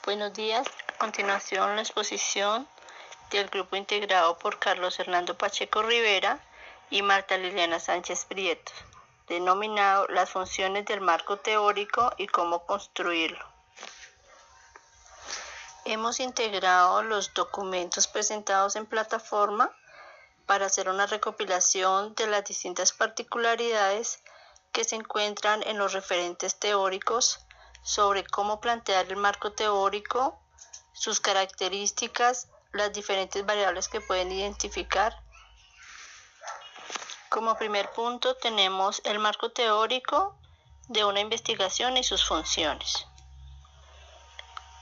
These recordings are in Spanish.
Buenos días. A continuación, la exposición del grupo integrado por Carlos Hernando Pacheco Rivera y Marta Liliana Sánchez Prieto, denominado Las funciones del marco teórico y cómo construirlo. Hemos integrado los documentos presentados en plataforma para hacer una recopilación de las distintas particularidades que se encuentran en los referentes teóricos sobre cómo plantear el marco teórico, sus características, las diferentes variables que pueden identificar. Como primer punto tenemos el marco teórico de una investigación y sus funciones.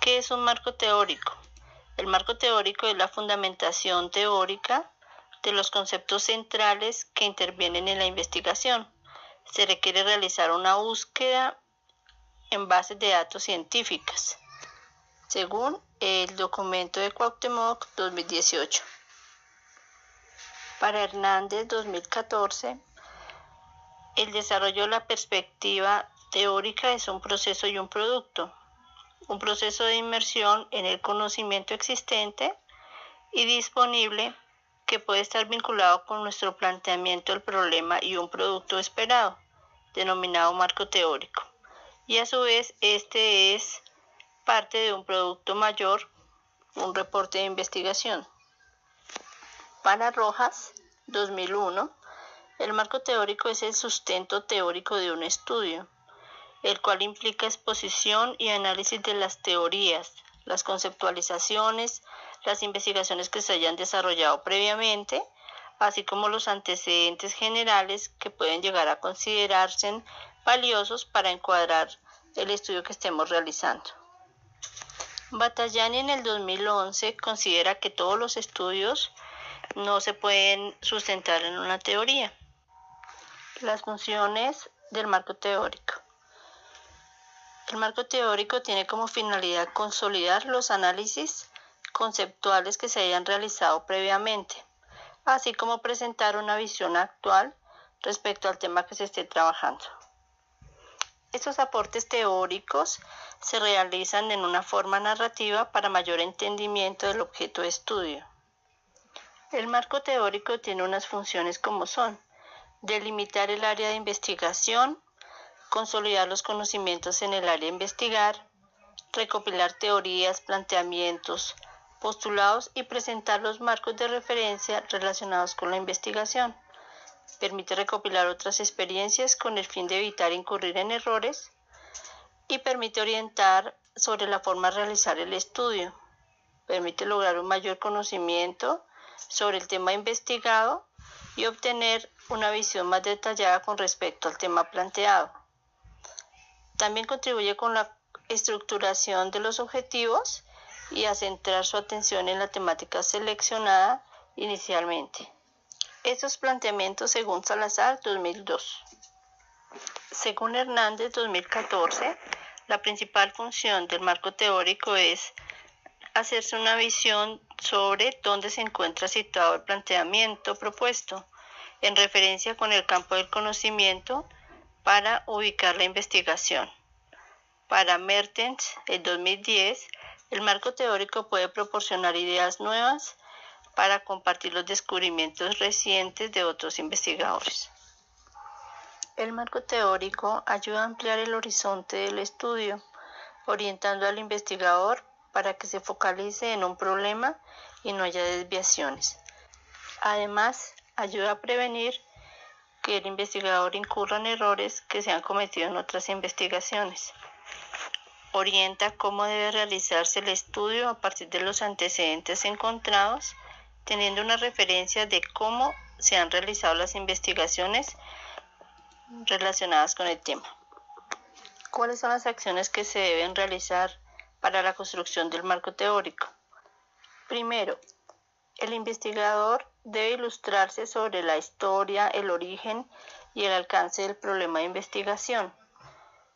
¿Qué es un marco teórico? El marco teórico es la fundamentación teórica de los conceptos centrales que intervienen en la investigación. Se requiere realizar una búsqueda en bases de datos científicas, según el documento de Cuauhtémoc 2018. Para Hernández 2014, el desarrollo de la perspectiva teórica es un proceso y un producto, un proceso de inmersión en el conocimiento existente y disponible que puede estar vinculado con nuestro planteamiento del problema y un producto esperado, denominado marco teórico. Y a su vez, este es parte de un producto mayor, un reporte de investigación. Para Rojas, 2001, el marco teórico es el sustento teórico de un estudio, el cual implica exposición y análisis de las teorías, las conceptualizaciones, las investigaciones que se hayan desarrollado previamente, así como los antecedentes generales que pueden llegar a considerarse valiosos para encuadrar el estudio que estemos realizando. Battagliani en el 2011 considera que todos los estudios no se pueden sustentar en una teoría. Las funciones del marco teórico. El marco teórico tiene como finalidad consolidar los análisis conceptuales que se hayan realizado previamente, así como presentar una visión actual respecto al tema que se esté trabajando. Estos aportes teóricos se realizan en una forma narrativa para mayor entendimiento del objeto de estudio. El marco teórico tiene unas funciones como son: delimitar el área de investigación, consolidar los conocimientos en el área de investigar, recopilar teorías, planteamientos, postulados y presentar los marcos de referencia relacionados con la investigación. Permite recopilar otras experiencias con el fin de evitar incurrir en errores y permite orientar sobre la forma de realizar el estudio. Permite lograr un mayor conocimiento sobre el tema investigado y obtener una visión más detallada con respecto al tema planteado. También contribuye con la estructuración de los objetivos y a centrar su atención en la temática seleccionada inicialmente. Estos planteamientos según Salazar 2002. Según Hernández 2014, la principal función del marco teórico es hacerse una visión sobre dónde se encuentra situado el planteamiento propuesto, en referencia con el campo del conocimiento, para ubicar la investigación. Para Mertens, en 2010, el marco teórico puede proporcionar ideas nuevas para compartir los descubrimientos recientes de otros investigadores. El marco teórico ayuda a ampliar el horizonte del estudio, orientando al investigador para que se focalice en un problema y no haya desviaciones. Además, ayuda a prevenir que el investigador incurra en errores que se han cometido en otras investigaciones. Orienta cómo debe realizarse el estudio a partir de los antecedentes encontrados, teniendo una referencia de cómo se han realizado las investigaciones relacionadas con el tema. ¿Cuáles son las acciones que se deben realizar para la construcción del marco teórico? Primero, el investigador debe ilustrarse sobre la historia, el origen y el alcance del problema de investigación.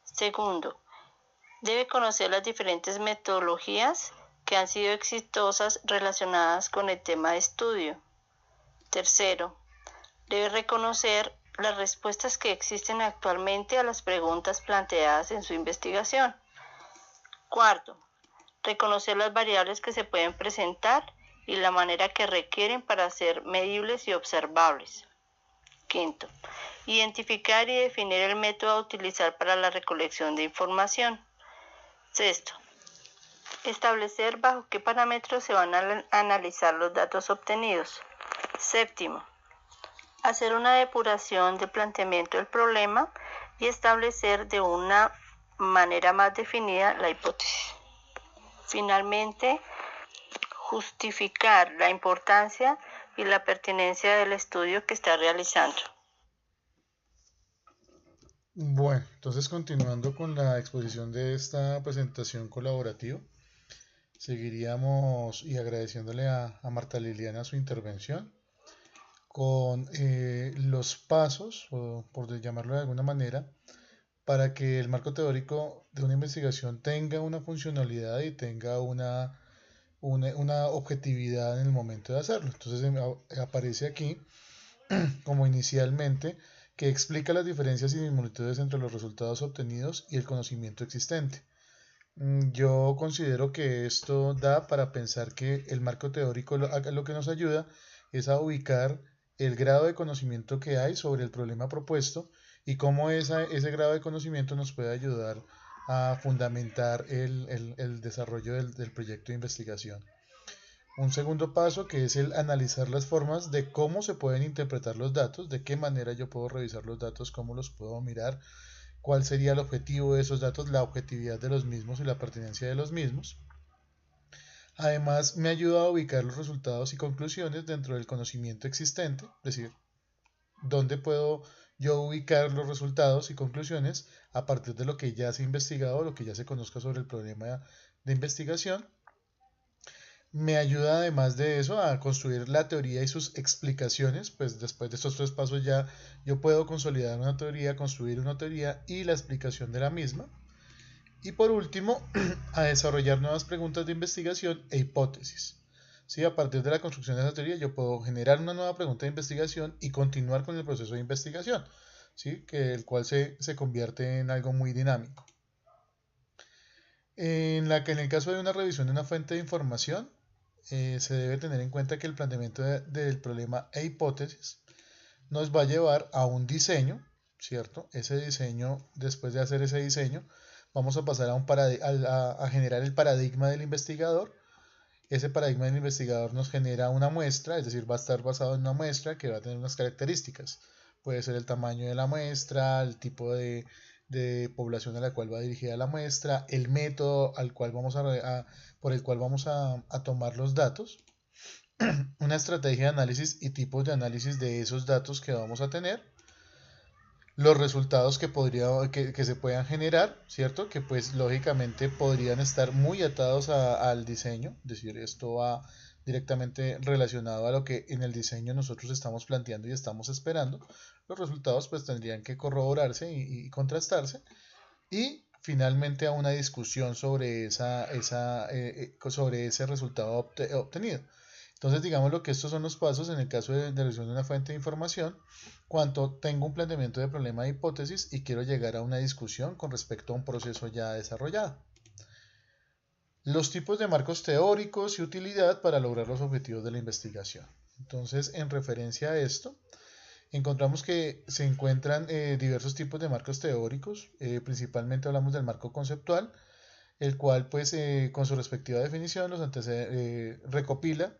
Segundo, debe conocer las diferentes metodologías que han sido exitosas relacionadas con el tema de estudio. Tercero, debe reconocer las respuestas que existen actualmente a las preguntas planteadas en su investigación. Cuarto, reconocer las variables que se pueden presentar y la manera que requieren para ser medibles y observables. Quinto, identificar y definir el método a utilizar para la recolección de información. Sexto, establecer bajo qué parámetros se van a analizar los datos obtenidos. Séptimo, hacer una depuración del planteamiento del problema y establecer de una manera más definida la hipótesis. Finalmente, justificar la importancia y la pertinencia del estudio que está realizando. Bueno, entonces continuando con la exposición de esta presentación colaborativa, seguiríamos y agradeciéndole a Marta Liliana su intervención con los pasos, o por llamarlo de alguna manera, para que el marco teórico de una investigación tenga una funcionalidad y tenga una objetividad en el momento de hacerlo. Entonces aparece aquí como inicialmente que explica las diferencias y similitudes entre los resultados obtenidos y el conocimiento existente. Yo considero que esto da para pensar que el marco teórico lo que nos ayuda es a ubicar el grado de conocimiento que hay sobre el problema propuesto y cómo ese grado de conocimiento nos puede ayudar a fundamentar el desarrollo del proyecto de investigación. Un segundo paso que es el analizar las formas de cómo se pueden interpretar los datos, de qué manera yo puedo revisar los datos, cómo los puedo mirar, cuál sería el objetivo de esos datos, la objetividad de los mismos y la pertinencia de los mismos. Además, me ayuda a ubicar los resultados y conclusiones dentro del conocimiento existente, es decir, dónde puedo yo ubicar los resultados y conclusiones a partir de lo que ya se ha investigado, lo que ya se conozca sobre el problema de investigación. Me ayuda además de eso a construir la teoría y sus explicaciones, pues después de estos tres pasos ya yo puedo consolidar una teoría, construir una teoría y la explicación de la misma. Y por último, a desarrollar nuevas preguntas de investigación e hipótesis. ¿Sí? A partir de la construcción de esa teoría yo puedo generar una nueva pregunta de investigación y continuar con el proceso de investigación, ¿sí? El cual se convierte en algo muy dinámico. En el caso de una revisión de una fuente de información, se debe tener en cuenta que el planteamiento del problema e hipótesis nos va a llevar a un diseño, ¿cierto? Ese diseño, después de hacer ese diseño, vamos a pasar a generar el paradigma del investigador. Ese paradigma del investigador nos genera una muestra, es decir, va a estar basado en una muestra que va a tener unas características. Puede ser el tamaño de la muestra, el tipo de población a la cual va dirigida la muestra, el método al cual por el cual vamos a tomar los datos, una estrategia de análisis y tipos de análisis de esos datos que vamos a tener, los resultados que se puedan generar, ¿cierto? Que pues lógicamente podrían estar muy atados al diseño, es decir, esto va directamente relacionado a lo que en el diseño nosotros estamos planteando y estamos esperando. Los resultados pues tendrían que corroborarse y contrastarse y finalmente a una discusión sobre sobre ese resultado obtenido. Entonces, digamos lo que estos son los pasos en el caso de revisión de una fuente de información, cuando tengo un planteamiento de problema de hipótesis y quiero llegar a una discusión con respecto a un proceso ya desarrollado. Los tipos de marcos teóricos y utilidad para lograr los objetivos de la investigación. Entonces, en referencia a esto, encontramos que se encuentran diversos tipos de marcos teóricos, principalmente hablamos del marco conceptual, el cual pues con su respectiva definición recopila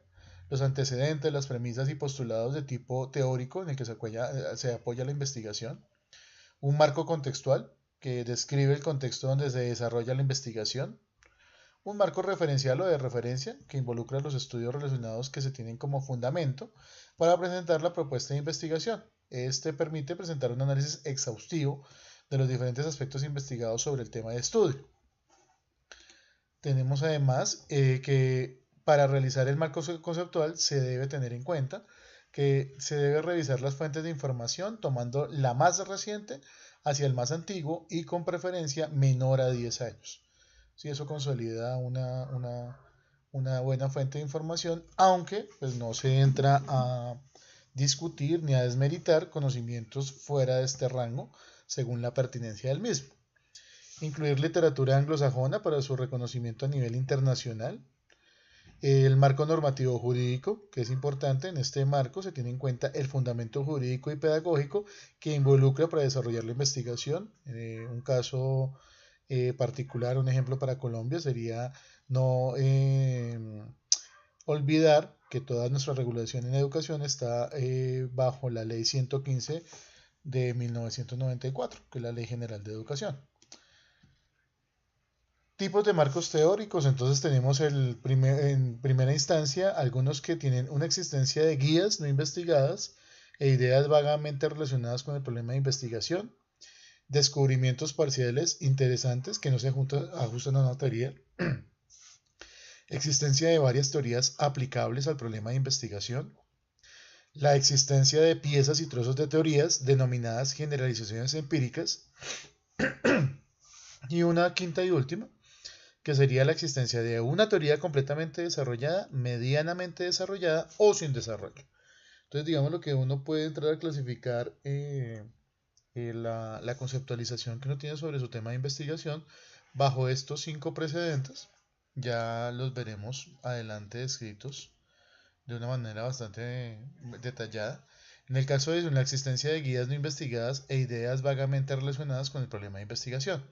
los antecedentes, las premisas y postulados de tipo teórico en el que se apoya la investigación. Un marco contextual que describe el contexto donde se desarrolla la investigación. Un marco referencial o de referencia que involucra los estudios relacionados que se tienen como fundamento para presentar la propuesta de investigación. Este permite presentar un análisis exhaustivo de los diferentes aspectos investigados sobre el tema de estudio. Tenemos además que para realizar el marco conceptual se debe tener en cuenta que se debe revisar las fuentes de información tomando la más reciente hacia el más antiguo y con preferencia menor a 10 años. Si eso consolida una buena fuente de información, aunque pues, no se entra a discutir ni a desmeritar conocimientos fuera de este rango según la pertinencia del mismo. incluir literatura anglosajona para su reconocimiento a nivel internacional, el marco normativo jurídico, que es importante. En este marco se tiene en cuenta el fundamento jurídico y pedagógico que involucra para desarrollar la investigación. Un caso particular, un ejemplo para Colombia sería no olvidar que toda nuestra regulación en educación está bajo la ley 115 de 1994, que es la Ley General de Educación. Tipos de marcos teóricos. Entonces tenemos en primera instancia algunos que tienen una existencia de guías no investigadas e ideas vagamente relacionadas con el problema de investigación, descubrimientos parciales interesantes que no se ajustan a una teoría, existencia de varias teorías aplicables al problema de investigación, la existencia de piezas y trozos de teorías denominadas generalizaciones empíricas, y una quinta y última, que sería la existencia de una teoría completamente desarrollada, medianamente desarrollada o sin desarrollo. Entonces, digamos lo que uno puede entrar a clasificar la conceptualización que uno tiene sobre su tema de investigación bajo estos 5 precedentes. Ya los veremos adelante descritos de una manera bastante detallada. En el caso de la existencia de guías no investigadas e ideas vagamente relacionadas con el problema de investigación.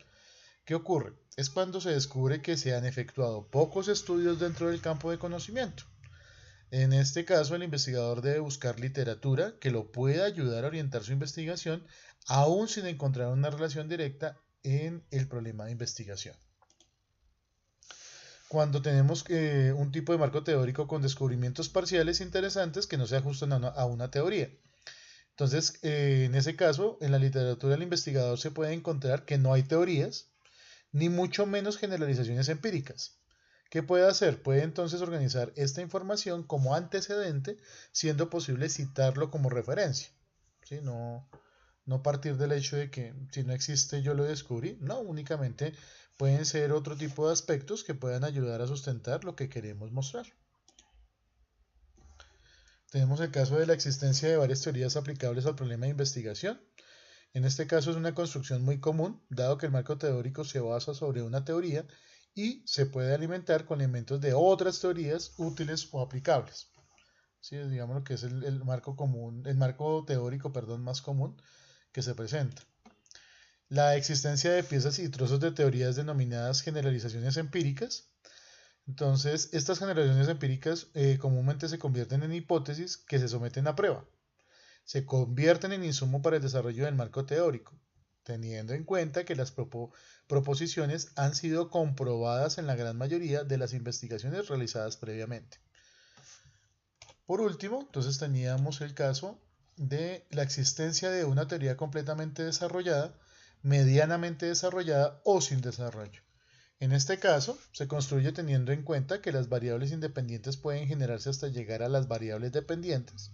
¿Qué ocurre? Es cuando se descubre que se han efectuado pocos estudios dentro del campo de conocimiento. En este caso, el investigador debe buscar literatura que lo pueda ayudar a orientar su investigación, aún sin encontrar una relación directa en el problema de investigación. Cuando tenemos un tipo de marco teórico con descubrimientos parciales interesantes que no se ajustan a una teoría. Entonces, en ese caso, en la literatura del investigador se puede encontrar que no hay teorías, ni mucho menos generalizaciones empíricas. ¿Qué puede hacer? Puede entonces organizar esta información como antecedente, siendo posible citarlo como referencia. ¿Sí? No partir del hecho de que si no existe yo lo descubrí. No, únicamente pueden ser otro tipo de aspectos que puedan ayudar a sustentar lo que queremos mostrar. Tenemos el caso de la existencia de varias teorías aplicables al problema de investigación. En este caso es una construcción muy común, dado que el marco teórico se basa sobre una teoría y se puede alimentar con elementos de otras teorías útiles o aplicables. ¿Sí? Digamos lo que es el marco teórico, más común que se presenta. La existencia de piezas y trozos de teorías denominadas generalizaciones empíricas. Entonces, estas generalizaciones empíricas comúnmente se convierten en hipótesis que se someten a prueba. Se convierten en insumo para el desarrollo del marco teórico, teniendo en cuenta que las proposiciones han sido comprobadas en la gran mayoría de las investigaciones realizadas previamente. Por último, entonces teníamos el caso de la existencia de una teoría completamente desarrollada, medianamente desarrollada o sin desarrollo. En este caso, se construye teniendo en cuenta que las variables independientes pueden generarse hasta llegar a las variables dependientes,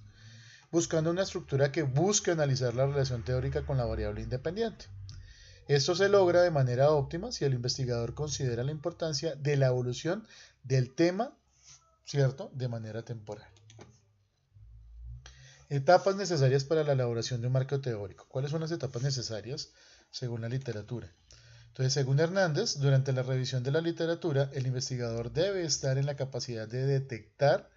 buscando una estructura que busque analizar la relación teórica con la variable independiente. Esto se logra de manera óptima si el investigador considera la importancia de la evolución del tema, ¿cierto?, de manera temporal. Etapas necesarias para la elaboración de un marco teórico. ¿Cuáles son las etapas necesarias según la literatura? Entonces, según Hernández, durante la revisión de la literatura, el investigador debe estar en la capacidad de detectar,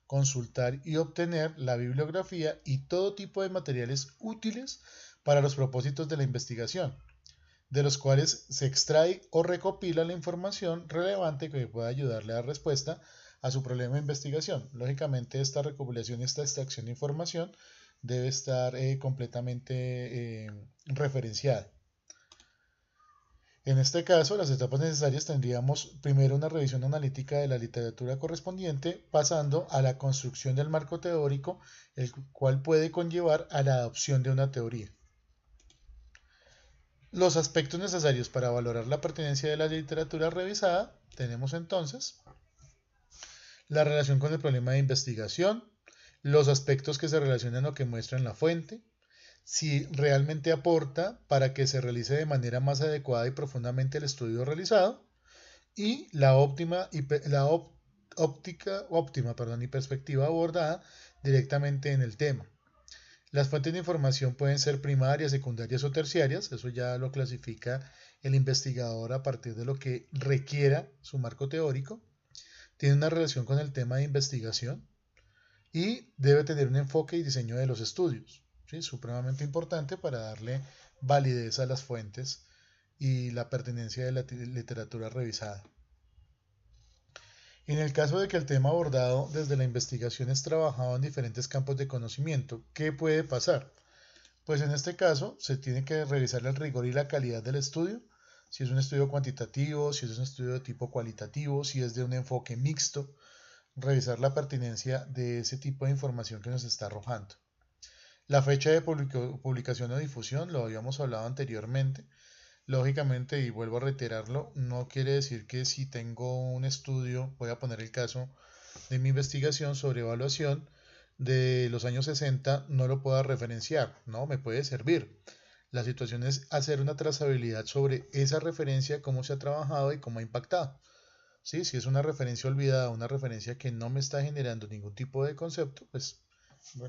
consultar y obtener la bibliografía y todo tipo de materiales útiles para los propósitos de la investigación, de los cuales se extrae o recopila la información relevante que pueda ayudarle a dar respuesta a su problema de investigación. Lógicamente, esta recopilación y esta extracción de información debe estar completamente referenciada. En este caso, las etapas necesarias tendríamos primero una revisión analítica de la literatura correspondiente, pasando a la construcción del marco teórico, el cual puede conllevar a la adopción de una teoría. Los aspectos necesarios para valorar la pertenencia de la literatura revisada, tenemos entonces la relación con el problema de investigación, los aspectos que se relacionan o que muestran la fuente, si realmente aporta para que se realice de manera más adecuada y profundamente el estudio realizado, y la óptima y perspectiva abordada directamente en el tema. Las fuentes de información pueden ser primarias, secundarias o terciarias, eso ya lo clasifica el investigador, a partir de lo que requiera su marco teórico, tiene una relación con el tema de investigación y debe tener un enfoque y diseño de los estudios, ¿sí? Supremamente importante para darle validez a las fuentes y la pertenencia de la literatura revisada. En el caso de que el tema abordado desde la investigación es trabajado en diferentes campos de conocimiento, ¿qué puede pasar? Pues en este caso se tiene que revisar el rigor y la calidad del estudio, si es un estudio cuantitativo, si es un estudio de tipo cualitativo, si es de un enfoque mixto, revisar la pertinencia de ese tipo de información que nos está arrojando. La fecha de publicación o difusión, lo habíamos hablado anteriormente. Lógicamente, y vuelvo a reiterarlo, no quiere decir que si tengo un estudio, voy a poner el caso de mi investigación sobre evaluación de los años 60, no lo pueda referenciar, no, me puede servir. La situación es hacer una trazabilidad sobre esa referencia, cómo se ha trabajado y cómo ha impactado. ¿Sí? Si es una referencia olvidada, una referencia que no me está generando ningún tipo de concepto, pues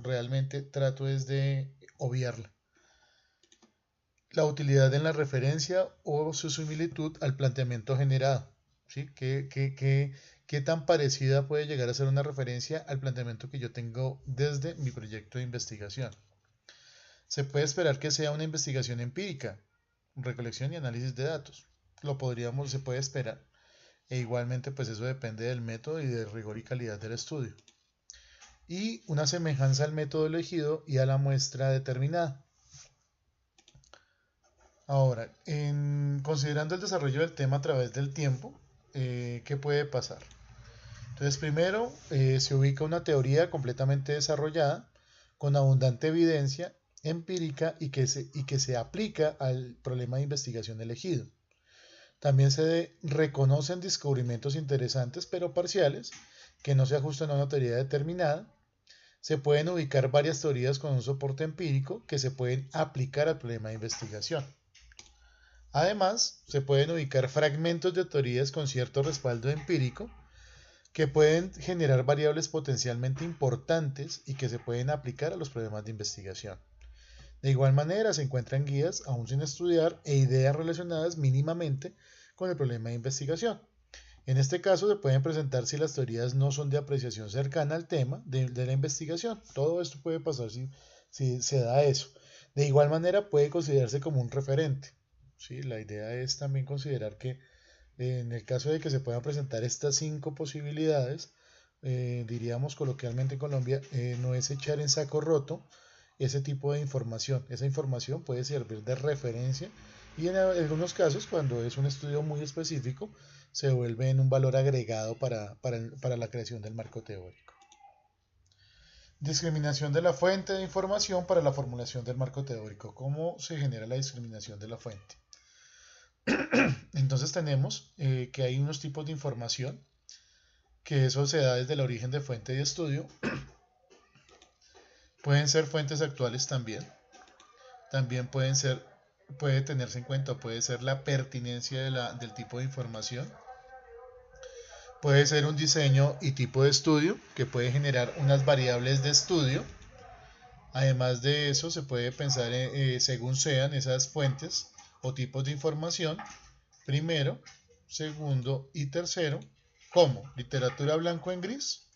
realmente trato es de obviarla. La utilidad en la referencia o su similitud al planteamiento generado. ¿Sí? ¿Qué tan parecida puede llegar a ser una referencia al planteamiento que yo tengo desde mi proyecto de investigación? Se puede esperar que sea una investigación empírica, recolección y análisis de datos. Se puede esperar. E igualmente, pues eso depende del método y del rigor y calidad del estudio. Y una semejanza al método elegido y a la muestra determinada. Ahora, considerando el desarrollo del tema a través del tiempo, ¿qué puede pasar? Entonces, primero se ubica una teoría completamente desarrollada, con abundante evidencia empírica y que se aplica al problema de investigación elegido. También se reconocen descubrimientos interesantes pero parciales que no se ajustan a una teoría determinada. Se pueden ubicar varias teorías con un soporte empírico que se pueden aplicar al problema de investigación. Además, se pueden ubicar fragmentos de teorías con cierto respaldo empírico que pueden generar variables potencialmente importantes y que se pueden aplicar a los problemas de investigación. De igual manera, se encuentran guías, aún sin estudiar, e ideas relacionadas mínimamente con el problema de investigación. En este caso, se pueden presentar si las teorías no son de apreciación cercana al tema de la investigación. Todo esto puede pasar si se da eso. De igual manera, puede considerarse como un referente. ¿Sí? La idea es también considerar que en el caso de que se puedan presentar estas 5 posibilidades, diríamos coloquialmente en Colombia, no es echar en saco roto ese tipo de información. Esa información puede servir de referencia y en algunos casos, cuando es un estudio muy específico, se vuelve en un valor agregado para la creación del marco teórico. Discriminación de la fuente de información para la formulación del marco teórico. ¿Cómo se genera la discriminación de la fuente? Entonces tenemos que hay unos tipos de información, que eso se da desde el origen de fuente de estudio. Pueden ser fuentes actuales también. También puede tenerse en cuenta, puede ser la pertinencia del tipo de información. Puede ser un diseño y tipo de estudio, que puede generar unas variables de estudio. Además de eso, se puede pensar según sean esas fuentes o tipos de información, primero, segundo y tercero, como literatura blanco en gris,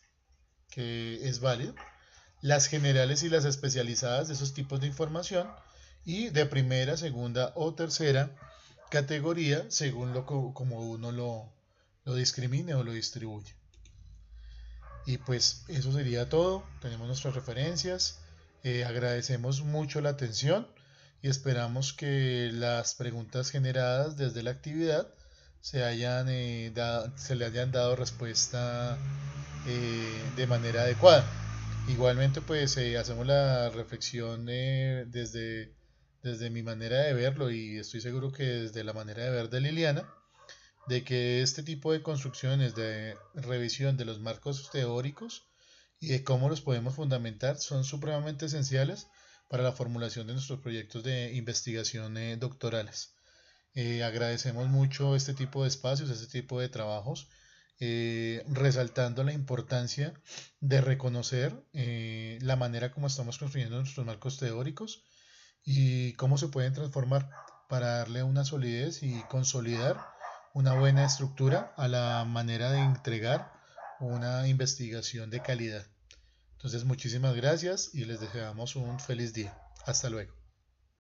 que es válido, las generales y las especializadas de esos tipos de información, y de primera, segunda o tercera categoría, según como uno lo discrimine o lo distribuye. Y pues eso sería todo. Tenemos nuestras referencias. Agradecemos mucho la atención y esperamos que las preguntas generadas desde la actividad se le hayan dado respuesta de manera adecuada. Igualmente, pues hacemos la reflexión desde mi manera de verlo, y estoy seguro que desde la manera de ver de Liliana, de que este tipo de construcciones de revisión de los marcos teóricos y de cómo los podemos fundamentar son supremamente esenciales para la formulación de nuestros proyectos de investigación doctorales. Agradecemos mucho este tipo de espacios, este tipo de trabajos, resaltando la importancia de reconocer la manera como estamos construyendo nuestros marcos teóricos y cómo se pueden transformar para darle una solidez y consolidar una buena estructura a la manera de entregar una investigación de calidad. Entonces, muchísimas gracias y les deseamos un feliz día. Hasta luego.